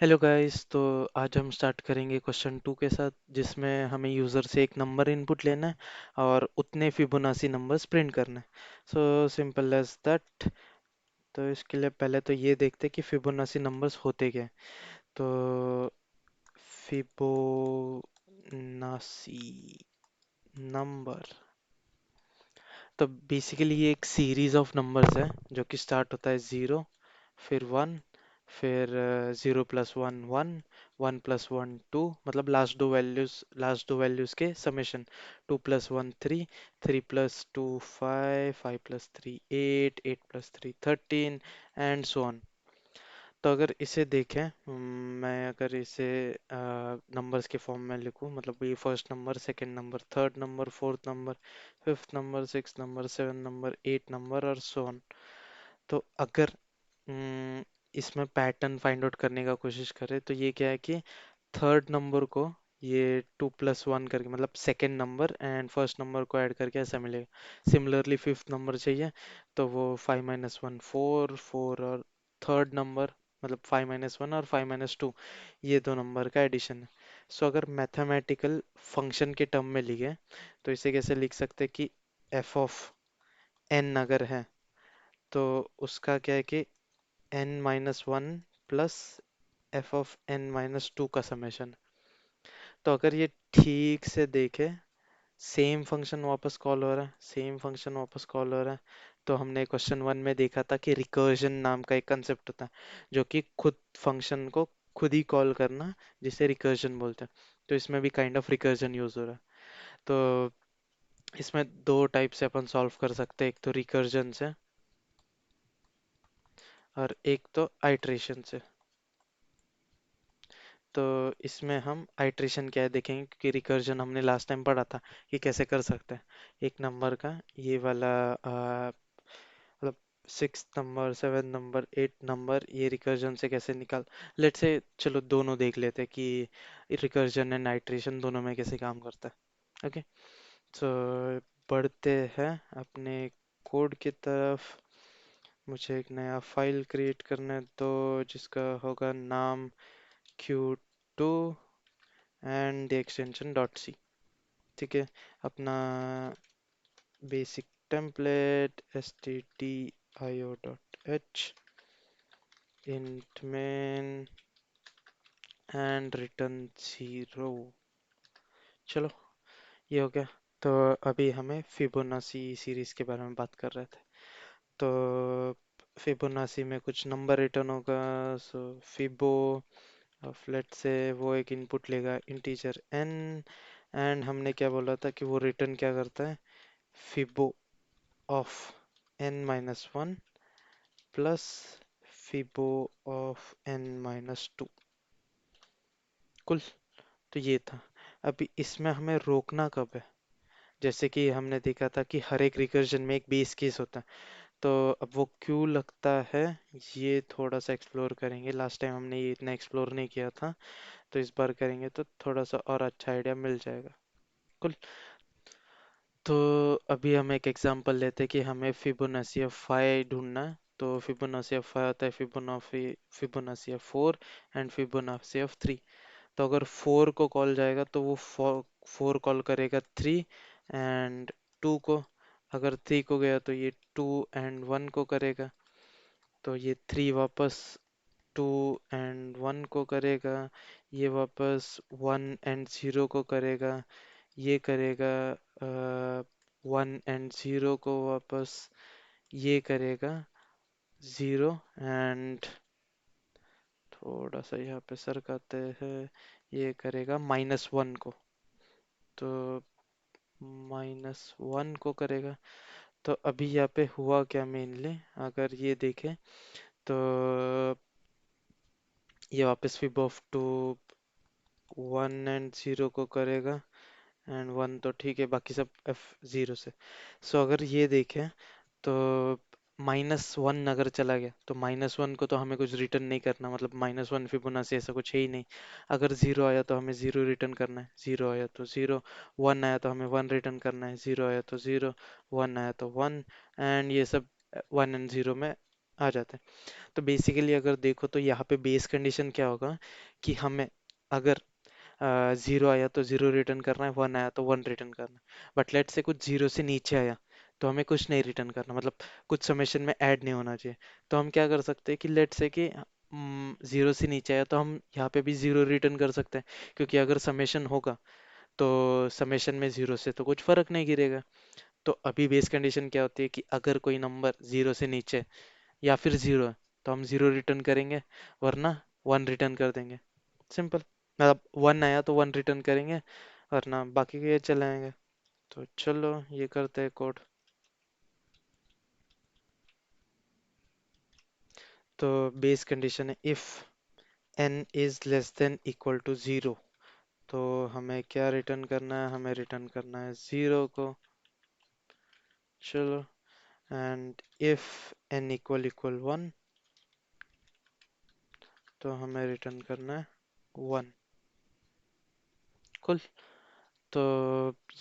Hello guys. तो आज हम स्टार्ट करेंगे क्वेश्चन 2 के साथ, जिसमें हमें यूज़र से एक नंबर इनपुट लेना है और उतने फिबोनाची नंबर्स प्रिंट करना है। So simple as that. तो इसके लिए पहले तो ये देखते हैं कि फिबोनाची नंबर्स होते क्या हैं। तो फिबोनाची नंबर, तो बेसिकली ये एक सीरीज ऑफ नंबर्स है जो कि स्टार्ट होता है ज़ीरो, फिर वन, फिर zero plus one one, one plus one two, मतलब लास्ट दो वैल्यूज़ के समेशन। Two plus one three, three plus two five, five plus three eight, eight plus three 13 and so on. तो अगर इसे देखें, मैं अगर इसे नंबर्स के फॉर्म में लिखूं, मतलब ये first number, second number, third number, fourth number, fifth number, six number, seven number, eight number और सो ऑन। तो अगर हम्म, इसमें पैटर्न फाइंड आउट करने का कोशिश करें तो ये क्या है कि थर्ड नंबर को ये टू प्लस वन करके, मतलब second number and first number को ऐड करके ऐसा मिलेगा। सिमिलरली फिफ्थ नंबर चाहिए तो वो five minus one four, four और थर्ड नंबर, मतलब फाइव माइनस वन और फाइव माइनस टू, ये दो नंबर का एडिशन है। सो अगर मैथमेटिकल फंक्शन के टर्म में लिखे तो इसे कैसे लिख सकते हैं कि एफ ऑफ एन अगर है तो उसका क्या है कि n minus one plus f of n minus two का समेशन। तो अगर ये ठीक से देखे, सेम फंक्शन वापस कॉल हो रहा है, सेम फंक्शन वापस कॉल हो रहा है। तो हमने क्वेश्चन वन में देखा था कि रिकर्जन नाम का एक कंसेप्ट होता है, जो कि खुद फंक्शन को खुद ही कॉल करना, जिसे रिकर्जन बोलते हैं। तो इसमें भी काइंड ऑफ रिकर्जन यूज हो रहा है। तो इसमें दो टाइप से अपन सॉल्व कर सकते हैं, एक तो रिकर्जन से और एक तो आइट्रेशन से। तो इसमें हम आइट्रेशन क्या है देखेंगे, क्योंकि रिकर्जन हमने लास्ट टाइम पढ़ा था कि कैसे कर सकते हैं। एक नंबर का ये वाला मतलब six number, seven number, eight number, ये रिकर्जन से कैसे निकाल, लेट से चलो दोनों देख लेते हैं कि रिकर्जन एंड आइट्रेशन दोनों में कैसे काम करता है। ओके। तो बढ़ते हैं अपने कोड की तरफ। मुझे एक नया फाइल क्रिएट करने दो जिसका होगा नाम Q2 and the extension dot c. ठीक है। अपना basic template stdio dot h, int main and return zero. चलो, ये हो गया। तो अभी हमें फिबोनाची सीरीज के बारे में बात कर रहे थे। तो फिबोनाची में कुछ नंबर रिटर्न होगा। सो फिबो ऑफ, लेट से वो एक इनपुट लेगा इंटीजर n, एंड हमने क्या बोला था कि वो रिटर्न क्या करता है, fibo of n minus one plus fibo of n minus two. कुल। तो ये था। अभी इसमें हमें रोकना कब है, जैसे कि हमने देखा था कि हर एक रिकर्जन में एक बेस केस होता है। तो अब वो क्यों लगता है, ये थोड़ा सा एक्सप्लोर करेंगे। लास्ट टाइम हमने ये इतना एक्सप्लोर नहीं किया था, तो इस बार करेंगे तो थोड़ा सा और अच्छा आइडिया मिल जाएगा। कुल। तो अभी हम एक एग्जांपल लेते हैं कि हमें फिबोनाची ऑफ फाइव ढूंढना है। तो फिबोनाची ऑफ फाइव होता है Fibonacci of four and Fibonacci of three. तो अगर फोर को कॉल जाएगा तो वो फोर कॉल करेगा थ्री एंड टू को। अगर थ्री को गया तो ये टू एंड वन को करेगा। तो ये थ्री वापस टू एंड वन को करेगा। ये वापस वन एंड जीरो को करेगा। ये करेगा वन एंड जीरो को वापस। ये करेगा जीरो एंड, थोड़ा सा यहाँ पे सरकाते हैं, ये करेगा माइनस वन को। तो माइनस वन को करेगा। तो अभी यहाँ पे हुआ क्या मेनली, अगर ये देखें तो ये वापस fib of two one and zero को करेगा एंड वन तो ठीक है, बाकी सब एफ जीरो से। सो अगर ये देखें तो माइनस वन अगर चला गया तो माइनस वन को तो हमें कुछ रिटर्न नहीं करना, मतलब माइनस वन फिबोनाची ऐसा कुछ है ही नहीं। अगर जीरो आया तो हमें जीरो रिटर्न करना है, जीरो आया तो जीरो, वन आया तो हमें वन रिटर्न करना है, जीरो आया तो जीरो, वन आया तो वन, एंड ये सब वन एंड जीरो में आ जाते हैं। तो बेसिकली अगर देखो तो यहाँ पे बेस कंडीशन क्या होगा कि हमें अगर जीरो आया तो जीरो रिटर्न करना है, वन आया तो वन रिटर्न करना है। बट लेट से कुछ जीरो से नीचे आया तो हमें कुछ नहीं रिटर्न करना, मतलब कुछ समेशन में ऐड नहीं होना चाहिए। तो हम क्या कर सकते हैं कि लेट से कि जीरो से नीचे आया तो हम यहाँ पे भी जीरो रिटर्न कर सकते हैं, क्योंकि अगर समेशन होगा तो समेशन में जीरो से तो कुछ फर्क नहीं गिरेगा। तो अभी बेस कंडीशन क्या होती है कि अगर कोई नंबर जीरो से नीचे या फिर जीरो है तो हम जीरो रिटर्न करेंगे, वरना वन रिटर्न कर देंगे। सिंपल। मतलब वन आया तो वन रिटर्न करेंगे, वरना बाकी के ये चलाएंगे। तो चलो ये करते हैं कोड। तो बेस कंडीशन है if n is less than equal to zero, तो हमें क्या रिटर्न करना है, हमें रिटर्न करना है जीरो को। चलो। And if n equal equal one, तो हमें रिटर्न करना है वन। कुल। तो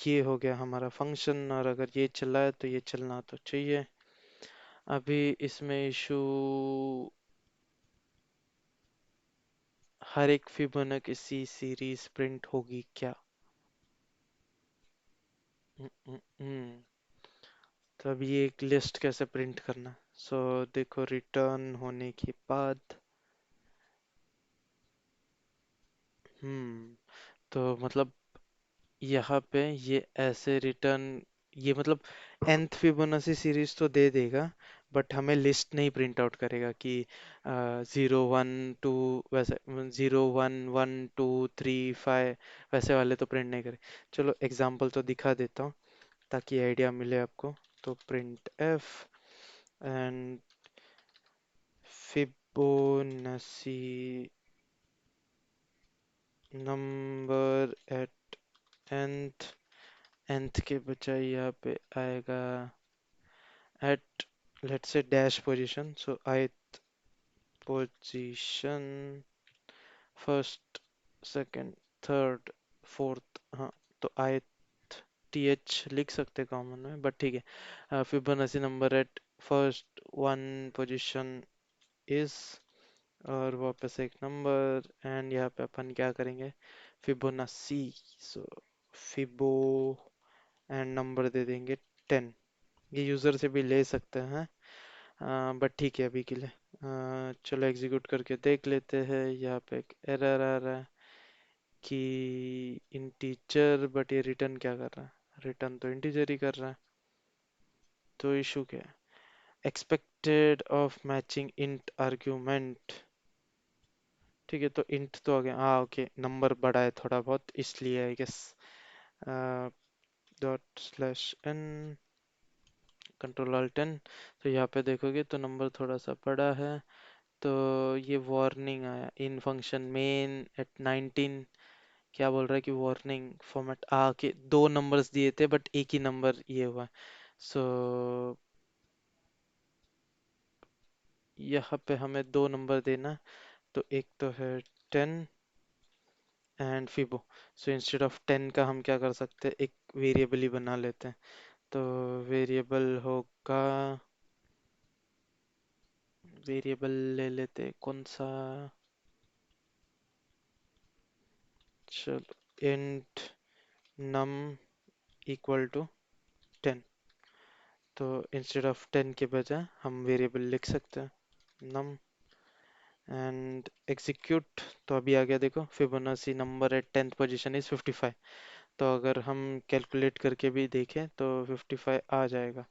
ये हो गया हमारा फंक्शन, और अगर ये चला है तो ये चलना तो चाहिए। अभी इसमें इशू, हर एक फिबोनाची सीरीज प्रिंट होगी क्या? हम्म। तो अब ये एक लिस्ट कैसे प्रिंट करना? सो देखो, रिटर्न होने के बाद, हम्म, तो मतलब यहाँ पे ये ऐसे रिटर्न, ये मतलब nth फिबोनाची सीरीज तो दे देगा, बट हमें लिस्ट नहीं प्रिंट आउट करेगा कि जीरो वन टू, वैसे zero one one two three five वैसे वाले तो प्रिंट नहीं करे। चलो एग्जांपल तो दिखा देता हूँ ताकि आइडिया मिले आपको। तो printf and Fibonacci number at nth, nth के बजाय यहाँ पे आएगा at, let's say dash position, so ith position, first, second, third, fourth, हाँ, तो ith th लिख सकते कॉमन में, बट ठीक है। Fibonacci number at first one position is, और वापस एक नंबर, एंड यहाँ पे अपन क्या करेंगे, फिबोनाची, सो फिबो एंड नंबर दे देंगे 10। ये यूज़र से भी ले सकते हैं, बट ठीक है अभी के लिए। चलो एग्जीक्यूट करके देख लेते हैं। यहाँ पे एक एरर आ रहा है कि इंटीजर, बट ये रिटर्न क्या कर रहा है, रिटर्न तो इंटीजर ही कर रहा है। तो इशू क्या है? Expected of matching int argument. ठीक है, तो इंट तो आ गया, हाँ ओके, नंबर बड़ा है थोड़ा बहुत इसलिए I guess. Dot slash n, control alt n. तो यहाँ पे देखोगे तो नंबर थोड़ा सा बड़ा है। तो ये वार्निंग आया इन फंक्शन मेन एट 19। क्या बोल रहा है कि वार्निंग फॉर्मेट के दो नंबर्स दिए थे बट एक ही नंबर ये हुआ। सो यहाँ पे हमें दो नंबर देना, तो एक तो है 10 एंड फिबो। सो इंस्टेड ऑफ 10 का हम क्या कर सकते हैं, एक वेरिएबल ही बना लेते हैं। तो वेरिएबल होगा, वेरिएबल ले लेते हैं, कौन सा, चलो इंट नम इक्वल टू 10। तो इंस्टेड ऑफ 10 के बजाय हम वेरिएबल लिख सकते हैं नम, एंड एग्जीक्यूट। तो अभी आ गया, देखो Fibonacci number at 10th position is 55। तो अगर हम कैलकुलेट करके भी देखें तो 55 आ जाएगा।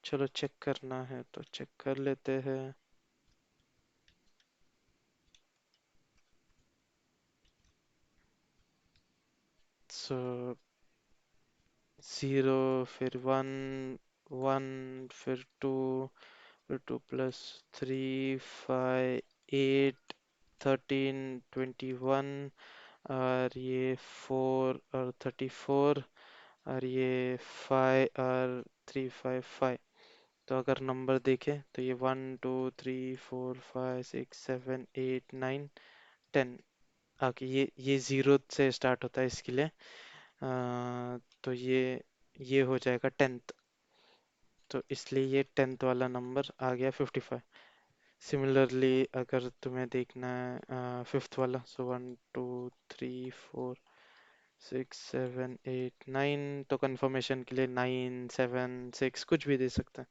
चलो चेक करना है तो चेक कर लेते हैं। सो ज़ीरो, फिर वन, वन, फिर टू, फिर टू प्लस थ्री, 5, 8, 13, 21, और ये 4 और 34, और ये 5 और 355। तो अगर नंबर देखें तो ये 1 2 3 4 5 6 7 8 9 10। ओके, ये ज़ीरो से स्टार्ट होता है इसके लिए। तो ये हो जाएगा 10th। तो इसलिए ये 10th वाला नंबर आ गया 55। सिमिलरली अगर तुम्हें देखना है फिफ्थ वाला, सो 1 2 3 4 6 7 8 9, तो कंफर्मेशन के लिए 9 7 6 कुछ भी दे सकते हैं।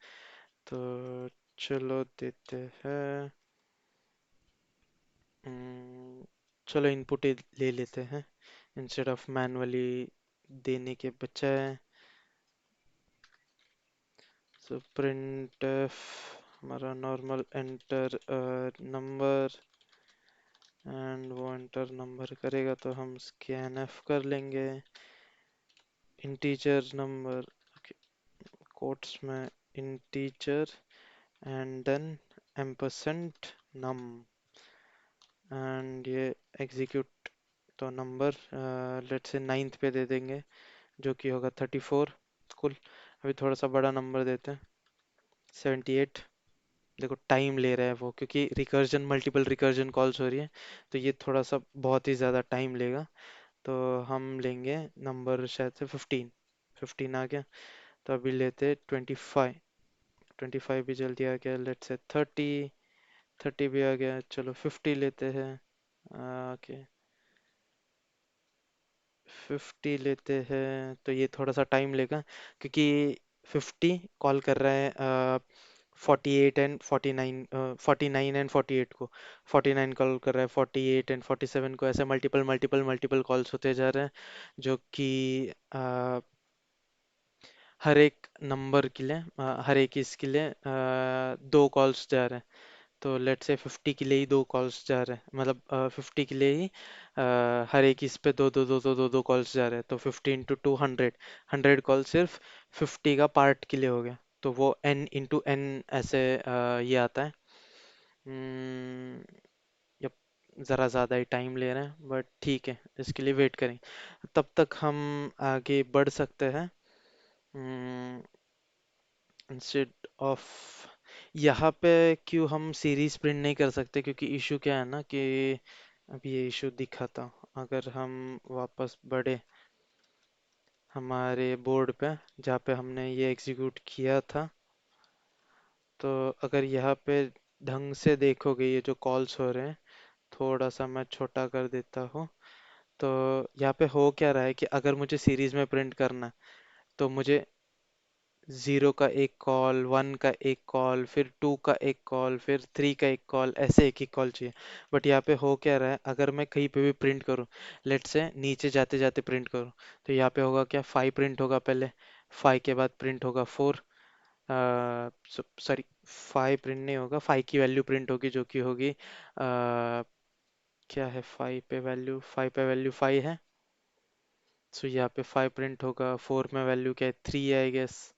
तो चलो देते हैं। हम्म, चलो इनपुट ले लेते हैं इंस्टेड ऑफ मैनुअली देने के बजाय। सो प्रिंट हमारा नॉर्मल एंटर नंबर, एंड वो एंटर नंबर करेगा तो हम स्कैन एफ कर लेंगे। इंटीजर नंबर कोट्स में integer and then ampersand num, and ये एग्जीक्यूट। तो नंबर लेट्स से नाइन्थ पे दे देंगे जो कि होगा 34 कुल। अभी थोड़ा सा बड़ा नंबर देते हैं, 78। देखो टाइम ले रहा है वो, क्योंकि रिकर्जन मल्टीपल रिकर्जन कॉल्स हो रही है, तो ये थोड़ा सा बहुत ही ज़्यादा टाइम लेगा। तो हम लेंगे नंबर शायद से 15। 15 आ गया। तो अभी लेते 25। 25 भी जल्दी आ गया। Let's say 30। 30 भी आ गया। चलो 50 लेते हैं। ओके 50 लेते हैं, तो ये थोड़ा सा टाइम लेगा क्योंकि 50 कॉल कर रहा है 48 एंड 49 को। 49 कॉल कर रहा है 48 एंड 47 को, ऐसे मल्टीपल मल्टीपल मल्टीपल कॉल्स होते जा रहे हैं, जो कि अ, हर एक नंबर के लिए हर एक इसके लिए दो कॉल्स जा रहे हैं। तो लेट्स से 50 के लिए ही दो कॉल्स जा रहे हैं, मतलब 50 के लिए ही हर एक इस पे दो दो दो दो दो दो कॉल्स जा रहे हैं। तो 50 इंटू 2 100। 100 कॉल सिर्फ 50 का पार्ट के लिए हो गया। तो वो n इंटू n ऐसे ये आता है। हम्म, यप, ज़रा ज़्यादा ही टाइम ले रहे हैं बट ठीक है, इसके लिए वेट करें। तब तक हम आगे बढ़ सकते हैं। इंस्टेड ऑफ यहाँ पे क्यों हम सीरीज प्रिंट नहीं कर सकते, क्योंकि इशू क्या है ना कि अभी ये इशू दिखा था। अगर हम वापस बढ़े हमारे बोर्ड पे जहाँ पे हमने ये एग्जीक्यूट किया था, तो अगर यहाँ पे ढंग से देखोगे ये जो कॉल्स हो रहे हैं, थोड़ा सा मैं छोटा कर देता हूँ। तो यहाँ पे हो क्या रहा है कि अगर मुझे सीरीज में प्रिंट करना है तो मुझे 0 का एक कॉल, 1 का एक कॉल, फिर 2 का एक कॉल, फिर 3 का एक कॉल, ऐसे एक ही कॉल चाहिए। बट यहाँ पे हो क्या रहा है, अगर मैं कहीं पे भी प्रिंट करूँ, लेट से नीचे जाते जाते प्रिंट करूँ, तो यहाँ पे होगा क्या, 5 प्रिंट होगा पहले। 5 के बाद प्रिंट होगा 4। सॉरी, 5 प्रिंट नहीं होगा, 5 की वैल्यू प्रिंट होगी जो कि होगी क्या है, 5 पे वैल्यू 5 है। सो यहाँ पे 5 प्रिंट होगा। 4 में वैल्यू क्या है, 3 है I guess.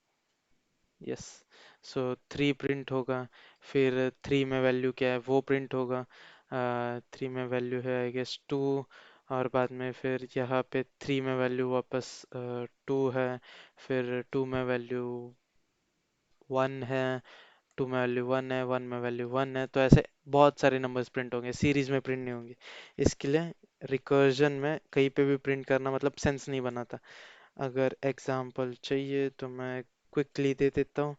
Yes. So 3 print होगा। फिर 3 में वैल्यू क्या है वो प्रिंट होगा। 3 में वैल्यू है आई गेस 2। और बाद में फिर यहाँ पे 3 में वैल्यू वापस 2 है। फिर 2 में वैल्यू 1 है। 2 में वैल्यू 1 है। 1 में वैल्यू 1 है। तो ऐसे बहुत सारे नंबर्स प्रिंट होंगे, सीरीज में प्रिंट नहीं होंगे। इसके लिए रिकर्जन में कहीं पे भी प्रिंट करना मतलब सेंस नहीं बनाता। अगर एग्जांपल चाहिए तो मैं क्विकली दे देता हूँ,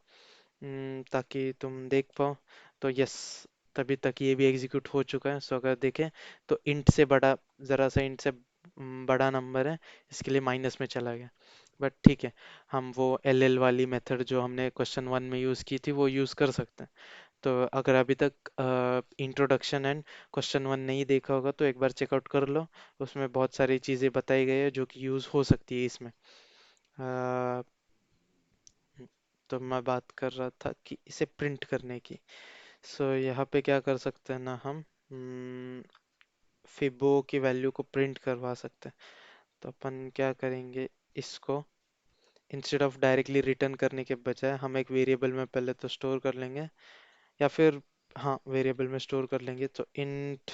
ताकि तुम देख पाओ। तो यस, तभी तक ये भी एग्जीक्यूट हो चुका है। सो अगर देखें तो इंट से बड़ा, ज़रा सा इंट से बड़ा नंबर है, इसके लिए माइनस में चला गया। बट ठीक है, हम वो एल एल वाली मेथड जो हमने क्वेश्चन 1 में यूज़ की थी वो यूज़ कर सकते हैं। तो अगर अभी तक इंट्रोडक्शन एंड क्वेश्चन 1 नहीं देखा होगा तो एक बार चेकआउट कर लो। उसमें बहुत सारी चीज़ें बताई गई है जो कि यूज़ हो सकती है इसमें। अ, तो मैं बात कर रहा था कि इसे प्रिंट करने की। सो यहाँ पे क्या कर सकते हैं ना हम, फिबो की वैल्यू को प्रिंट करवा सकते हैं। तो अपन क्या करेंगे, इसको इंस्टेड ऑफ डायरेक्टली रिटर्न करने के बजाय हम एक वेरिएबल में पहले तो स्टोर कर लेंगे, या फिर हाँ वेरिएबल में स्टोर कर लेंगे। तो int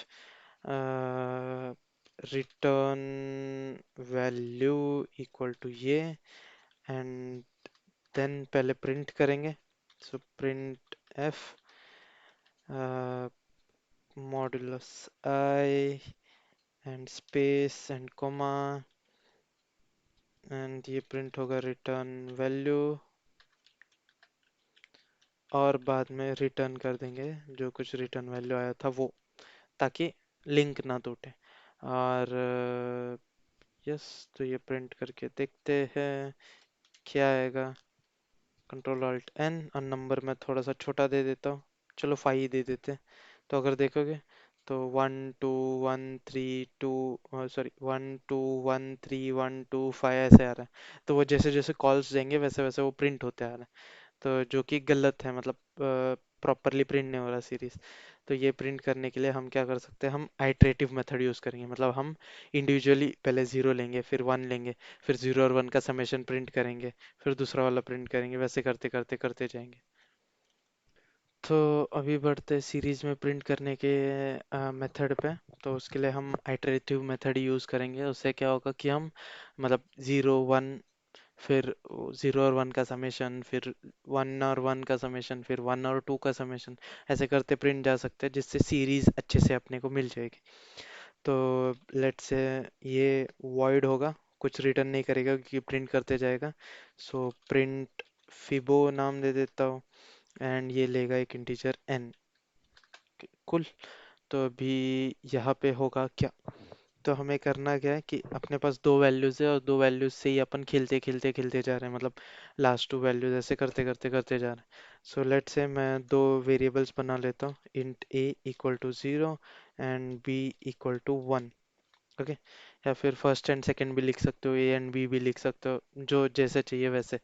return value equal to ये, एंड देन पहले प्रिंट करेंगे। So printf modulus i and space and comma, एंड ये प्रिंट होगा रिटर्न वैल्यू। और बाद में रिटर्न कर देंगे जो कुछ रिटर्न वैल्यू आया था वो, ताकि लिंक ना टूटे। और यस, तो ये प्रिंट करके देखते हैं क्या आएगा। कंट्रोल ऑल्ट एन, और नंबर मैं थोड़ा सा छोटा दे देता हूँ, चलो 5 दे देते हैं। तो अगर देखोगे तो 1 2 1 3 2, सॉरी 1 2 1 3 1 2 5 ऐसे आ रहा है। तो वो जैसे जैसे कॉल्स देंगे वैसे वैसे वो प्रिंट होते आ रहा है। तो जो कि गलत है, मतलब प्रॉपरली प्रिंट नहीं हो रहा सीरीज। तो ये प्रिंट करने के लिए हम क्या कर सकते हैं, हम आइटरेटिव मेथड यूज़ करेंगे। मतलब हम इंडिविजुअली पहले ज़ीरो लेंगे, फिर वन लेंगे, फिर ज़ीरो और वन का समेशन प्रिंट करेंगे, फिर दूसरा वाला प्रिंट करेंगे, वैसे करते करते करते जाएंगे। तो अभी बढ़ते सीरीज में प्रिंट करने के मेथड पे। तो उसके लिए हम आइटरेटिव मेथड यूज़ करेंगे। उससे क्या होगा कि हम मतलब ज़ीरो वन, फिर ज़ीरो और वन का समेशन, फिर वन और वन का समेशन, फिर वन और टू का समेशन, ऐसे करते प्रिंट जा सकते हैं, जिससे सीरीज अच्छे से अपने को मिल जाएगी। तो लेट्स से ये वॉइड होगा, कुछ रिटर्न नहीं करेगा क्योंकि प्रिंट करते जाएगा। सो प्रिंट फिबो नाम दे देता हूँ, एंड ये लेगा एक इंटीजर n। कुल। तो अभी यहाँ पे होगा क्या, तो हमें करना क्या है कि अपने पास दो वैल्यूज है और दो वैल्यूज से ही अपन खिलते खिलते खिलते जा रहे हैं, मतलब लास्ट टू वैल्यूज ऐसे करते करते करते जा रहे हैं। सो लेट से मैं दो वेरिएबल्स बना लेता हूँ, int a equal to 0 and b equal to 1। Okay, या फिर फर्स्ट एंड सेकंड भी लिख सकते हो, a एंड b भी लिख सकते हो, जो जैसे चाहिए वैसे।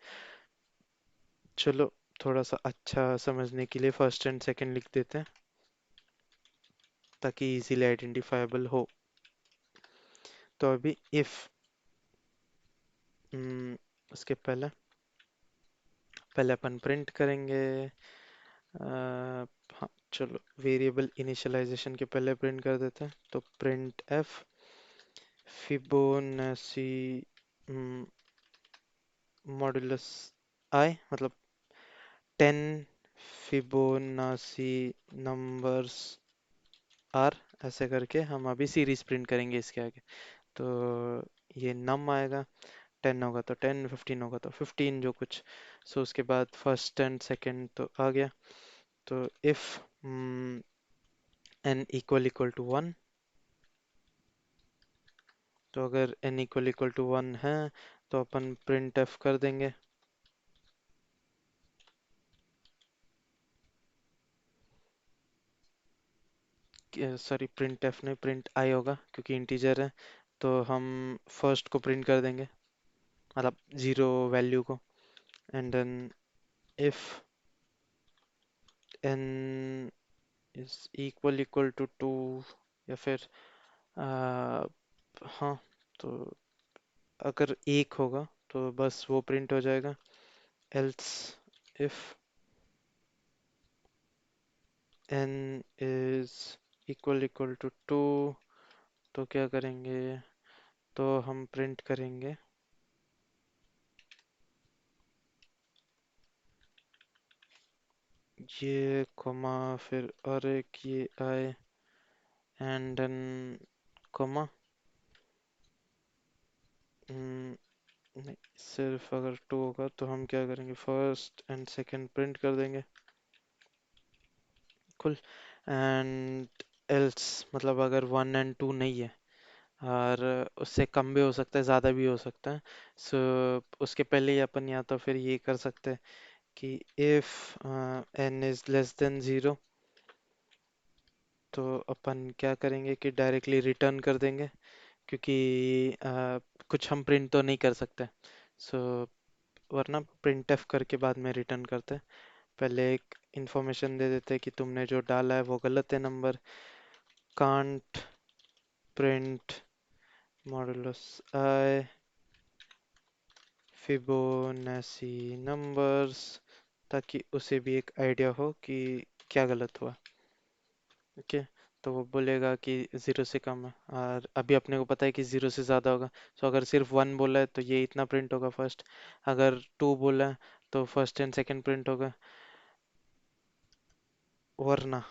चलो, थोड़ा सा अच्छा समझने के लिए फर्स्ट एंड सेकंड लिख देते हैं, ताकि इजीली आइडेंटिफाइबल हो। तो अभी इफ उसके पहले पहले अपन प्रिंट करेंगे। हाँ, चलो वेरिएबल इनिशियलाइजेशन के पहले प्रिंट कर देते हैं। तो प्रिंट एफ फिबोनाची मॉड्यूलस आई, मतलब 10 फिबोनाची नंबर्स आर, ऐसे करके हम अभी सीरीज प्रिंट करेंगे इसके आगे। तो ये नम आएगा, 10 होगा तो 10, 15 होगा तो 15, जो कुछ। सो उसके बाद फर्स्ट एंड सेकंड तो आ गया। तो इफ n इक्वल टू 1, तो अगर n इक्वल टू 1 है तो अपन प्रिंट एफ कर देंगे। सॉरी, प्रिंट एफ नहीं, प्रिंट आई होगा क्योंकि इंटीजर है। तो हम फर्स्ट को प्रिंट कर देंगे, मतलब जीरो वैल्यू को। And then if n is equal to 2, या फिर आ, हाँ, तो अगर एक होगा तो बस वो प्रिंट हो जाएगा। Else if n is equal to 2, तो क्या करेंगे, तो हम प्रिंट करेंगे ये कॉमा, फिर और एक ये आए, एंड देन कॉमा। नहीं, सिर्फ अगर टू होगा तो हम क्या करेंगे, फर्स्ट एंड सेकंड प्रिंट कर देंगे। कुल। एंड एल्स, मतलब अगर वन एंड टू नहीं है, और उससे कम भी हो सकता है, ज़्यादा भी हो सकता है। सो उसके पहले ही अपन या तो फिर ये कर सकते हैं कि if n is less then 0, तो अपन क्या करेंगे कि डायरेक्टली रिटर्न कर देंगे, क्योंकि कुछ हम प्रिंट तो नहीं कर सकते। सो वरना प्रिंट एफ करके बाद में रिटर्न करते हैं। पहले एक इंफॉर्मेशन दे देते हैं कि तुमने जो डाला है वो गलत है number. Can't print modulus I Fibonacci numbers, ताकि उसे भी एक आइडिया हो कि क्या गलत हुआ। ओके, तो वो बोलेगा कि ज़ीरो से कम है, और अभी अपने को पता है कि ज़ीरो से ज़्यादा होगा। सो अगर सिर्फ वन बोला है तो ये इतना प्रिंट होगा फर्स्ट। अगर टू बोला है तो फर्स्ट एंड सेकंड प्रिंट होगा। वरना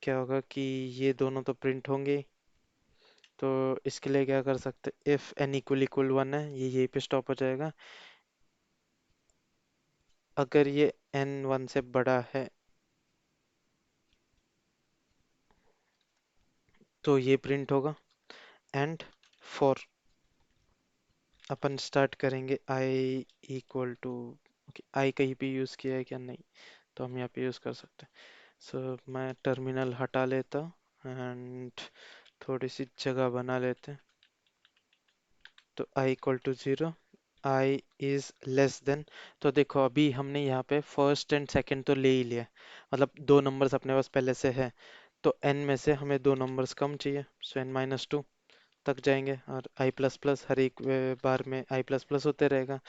क्या होगा कि ये दोनों तो प्रिंट होंगे ही। तो इसके लिए क्या कर सकते, इफ n इक्वल 1 है, ये यहीं पे स्टॉप हो जाएगा। अगर ये n 1 से बड़ा है, तो ये प्रिंट होगा। एंड फॉर अपन स्टार्ट करेंगे I equal to, okay I कहीं पे यूज़ किया है क्या, नहीं, तो हम यहाँ पे यूज़ कर सकते हैं। सो मैं टर्मिनल हटा लेता हूँ एंड थोड़ी सी जगह बना लेते हैं। तो i equal to 0, i is less than, तो देखो अभी हमने यहाँ पे फर्स्ट एंड सेकंड तो ले ही लिया, मतलब दो नंबर्स अपने पास पहले से है, तो n में से हमें दो नंबर्स कम चाहिए, सो n-2 तक जाएंगे, और i प्लस प्लस हर एक बार में i प्लस प्लस होते रहेगा।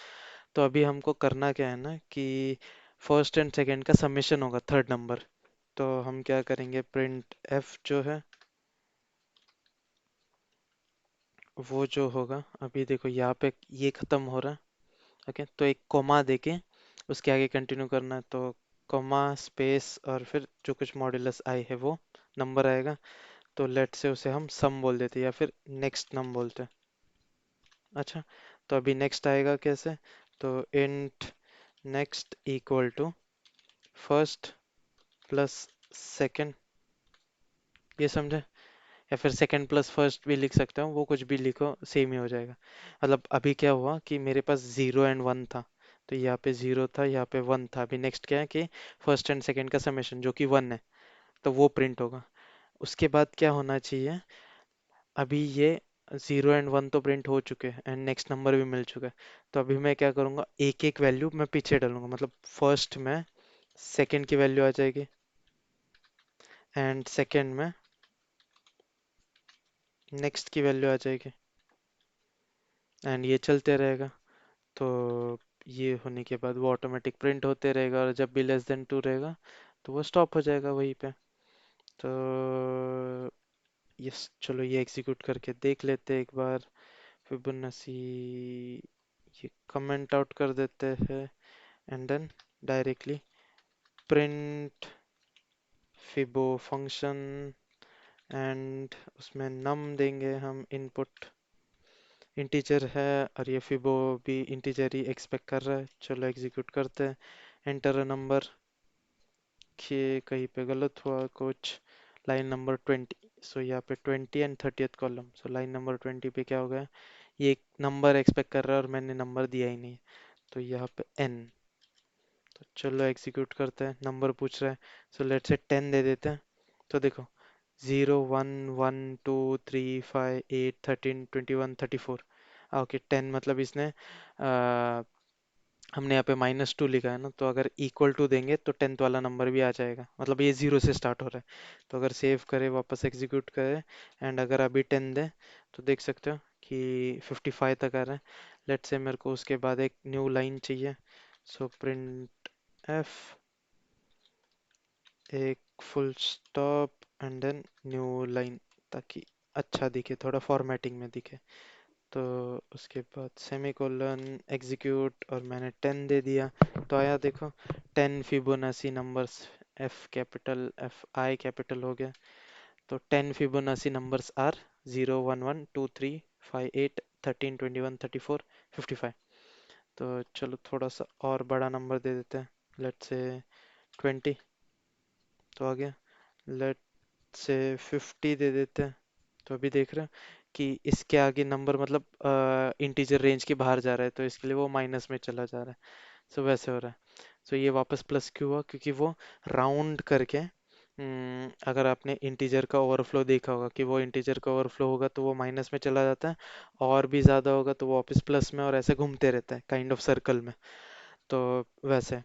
तो अभी हमको करना क्या है ना कि फर्स्ट एंड सेकंड का समेशन होगा थर्ड नंबर, तो हम क्या करेंगे, प्रिंट f जो है वो जो होगा, अभी देखो यहाँ पे ये खत्म हो रहा है, ओके, तो एक कोमा देके उसके आगे कंटिन्यू करना है, तो कोमा स्पेस और फिर जो कुछ मॉड्यूलस आई है वो नंबर आएगा, तो लेट से उसे हम सम बोल देते हैं या फिर नेक्स्ट नम बोलते हैं। अच्छा, तो अभी नेक्स्ट आएगा कैसे, तो int next equal to first plus second, ये समझे, या फिर सेकंड प्लस फर्स्ट भी लिख सकते हो, वो कुछ भी लिखो सेम ही हो जाएगा। मतलब अभी क्या हुआ कि मेरे पास 0 एंड 1 था, तो यहाँ पे 0 था, यहाँ पे 1 था, अभी नेक्स्ट क्या है कि फर्स्ट एंड सेकंड का समेशन जो कि 1 है, तो वो प्रिंट होगा। उसके बाद क्या होना चाहिए, अभी ये 0 एंड 1 तो प्रिंट हो चुके हैं एंड नेक्स्ट नंबर भी मिल चुका है, तो अभी मैं क्या करूँगा, एक एक वैल्यू मैं पीछे डालूंगा, मतलब फर्स्ट में सेकंड की वैल्यू आ जाएगी एंड सेकंड में नेक्स्ट की वैल्यू आ जाएगी एंड ये चलते रहेगा। तो ये होने के बाद वो ऑटोमेटिक प्रिंट होते रहेगा, और जब भी लेस देन 2 रहेगा तो वो स्टॉप हो जाएगा वहीं पे। तो यस, चलो ये एग्जीक्यूट करके देख लेते हैं एक बार। फिबोनाची ये कमेंट आउट कर देते हैं and then directly print fibo function, and उसमें नम देंगे हम, इनपुट इंटीजर है और ये फिबो भी इंटीजर ही एक्सपेक्ट कर रहा है। चलो एग्जीक्यूट करते हैं, एंटर अ नंबर, कि कहीं पे गलत हुआ कुछ, लाइन नंबर 20, सो यहाँ पे 20 and 30th column, so line number 20 पे क्या हो गया, ये एक नंबर एक्सपेक्ट कर रहा है और मैंने नंबर दिया ही नहीं, तो यहाँ पे n, तो चलो एग्जीक्यूट करते हैं, नंबर पूछ रहा है, सो लेट्स से 10 दे देते हैं। तो देखो 0 1 1 2 3 5 8 13 21 34, ओके 10 मतलब इसने हमने यहाँ पे -2 लिखा है ना, तो अगर इक्वल टू देंगे तो 10th वाला नंबर भी आ जाएगा, मतलब ये 0 से स्टार्ट हो रहा है। तो अगर सेव करे वापस एग्जीक्यूट करे एंड अगर अभी 10 दे, तो देख सकते हो कि 55 तक आ रहा है। लेट्स से मेरे को उसके बाद एक न्यू लाइन चाहिए, सो प्रिंट एफ एक full stop and then new line, ताकि अच्छा दिखे, थोड़ा फॉर्मेटिंग में दिखे। तो उसके बाद सेमीकोलन एग्जीक्यूट और मैंने 10 दे दिया, तो आया देखो 10 Fibonacci numbers, F capital F I capital हो गया। तो 10 फिबोनाची नंबर्स आर 0 1 1 2 3 5 8 13 21 34 55। तो चलो थोड़ा सा और बड़ा नंबर दे देते हैं, लेट्स से 20, तो आ गया। लेट से 50 दे देते हैं, तो अभी देख रहे हैं कि इसके आगे नंबर मतलब इंटीजर रेंज के बाहर जा रहा है, तो इसके लिए वो माइनस में चला जा रहा है। सो वैसे हो रहा है। सो ये वापस प्लस क्यों हुआ, क्योंकि वो राउंड करके अगर आपने इंटीजर का ओवरफ्लो देखा होगा कि वो इंटीजर का ओवरफ्लो होगा तो वो माइनस में चला जाता है, और भी ज़्यादा होगा तो वो वापस प्लस में, और ऐसे घूमते रहता है काइंड ऑफ सर्कल में। तो वैसे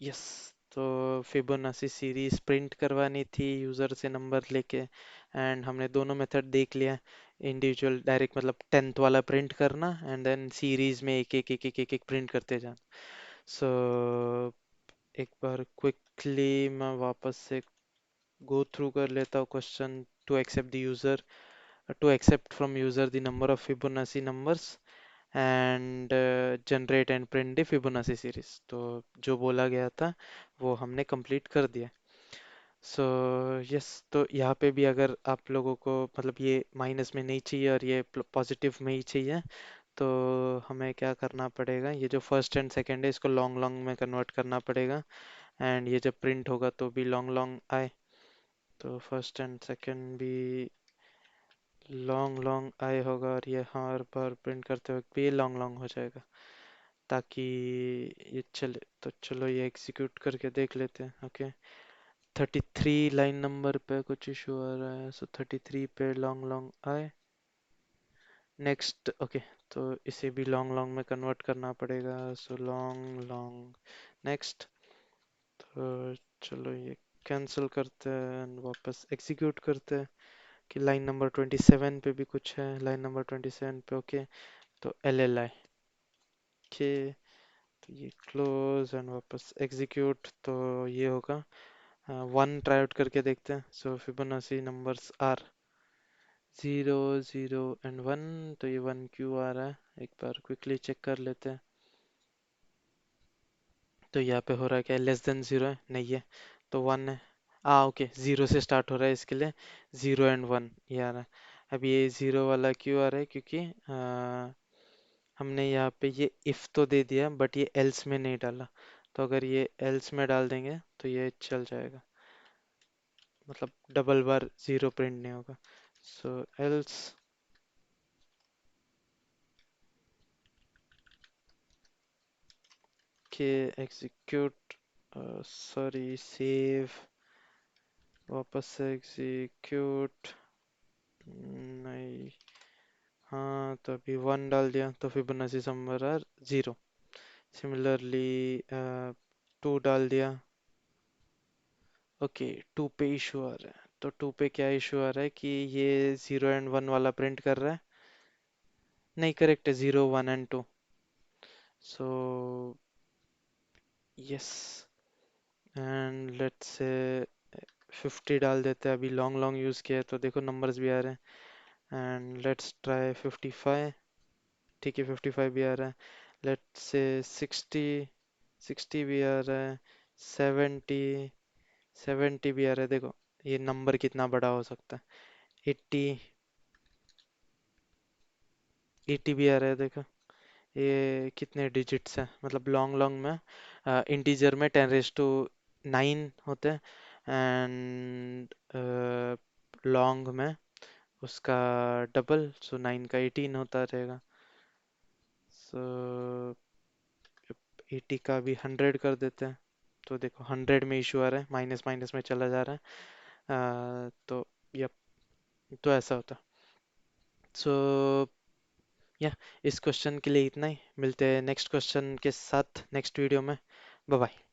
यस, तो फिबोनाची सीरीज प्रिंट करवानी थी यूज़र से नंबर लेके, एंड हमने दोनों मेथड देख लिया। इंडिविजुअल डायरेक्ट मतलब 10th वाला प्रिंट करना एंड देन सीरीज में एक एक एक एक एक, एक प्रिंट करते जाना। सो एक बार क्विकली मैं वापस से गो थ्रू कर लेता हूँ question, to accept the user, to accept from user the number of Fibonacci numbers and generate and print the Fibonacci series, तो जो बोला गया था वो हमने कंप्लीट कर दिया। सो यस, तो यहाँ पे भी अगर आप लोगों को मतलब ये माइनस में नहीं चाहिए और ये पॉजिटिव में ही चाहिए, तो हमें क्या करना पड़ेगा, ये जो फर्स्ट एंड सेकंड है इसको लॉन्ग लॉन्ग में कन्वर्ट करना पड़ेगा, एंड ये जब प्रिंट होगा तो भी लॉन्ग लॉन्ग आए। तो फर्स्ट एंड सेकंड भी लॉन्ग लॉन्ग आई होगा और ये हर बार प्रिंट करते वक्त भी ये लॉन्ग लॉन्ग हो जाएगा ताकि ये चले। तो चलो ये एग्जीक्यूट करके देख लेते हैं। ओके, 33 लाइन नंबर पे कुछ इशू आ रहा है, सो 33 पे लॉन्ग लॉन्ग आए। नेक्स्ट, ओके, तो इसे भी लॉन्ग लॉन्ग में कन्वर्ट करना पड़ेगा, सो लॉन्ग लॉन्ग। नेक्स्ट, तो चलो ये कैंसिल करते हैं and वापस एग्जीक्यूट करते हैं कि लाइन नंबर 27 पे भी कुछ है, लाइन नंबर 27 पे। ओके, तो एल एल आई के, तो ये क्लोज एंड वापस एग्जीक्यूट। तो ये होगा 1 ट्राई आउट करके देखते हैं। सो फिबोनाची नंबर्स आर 0 0 एंड 1। तो ये 1 क्यों आ रहा है, एक बार क्विकली चेक कर लेते हैं। तो यहाँ पे हो रहा है क्या, लेस देन 0 है, नहीं है, तो 1 है। ओके, 0 से स्टार्ट हो रहा है, इसके लिए 0 एंड 1 ये आ रहा है। अब ये 0 वाला क्यों आ रहा है, क्योंकि हमने यहाँ पे ये इफ तो दे दिया बट ये एल्स में नहीं डाला। तो अगर ये एल्स में डाल देंगे तो ये चल जाएगा, मतलब डबल बार 0 प्रिंट नहीं होगा। सो एल्स के एग्जीक्यूट, सॉरी सेव, वापस से एग्जीक्यूट, नहीं, हाँ, तो अभी 1 डाल दिया तो फिबोनाची नंबर आर 0। सिमिलरली 2 डाल दिया। ओके, 2 पे इशू आ रहा है, तो 2 पे क्या इशू आ रहा है कि ये 0 एंड 1 वाला प्रिंट कर रहा है। नहीं, करेक्ट है, 0 1 and 2। So yes, and let's say 50 डाल देते हैं। अभी लॉन्ग लॉन्ग यूज़ किया है तो देखो नंबर्स भी आ रहे हैं। And let's try 55। ठीक है, 55 भी आ रहा है। लेट्स से 60, 60 भी आ रहा है। 70, 70 भी आ रहा है। देखो ये नंबर कितना बड़ा हो सकता है। 80, 80 भी आ रहा है, देखो ये कितने डिजिट्स हैं, मतलब लॉन्ग लॉन्ग में इंटीजर में 10⁻9 होते हैं, एंड लॉन्ग में उसका डबल, सो 9 का 18 होता रहेगा। सो 80 का भी 100 कर देते हैं। तो देखो 100 में इशू आ रहा है, माइनस माइनस में चला जा रहा है। तो यप, तो ऐसा होता है। सो या इस क्वेश्चन के लिए इतना ही, मिलते हैं नेक्स्ट क्वेश्चन के साथ नेक्स्ट वीडियो में। Bye bye.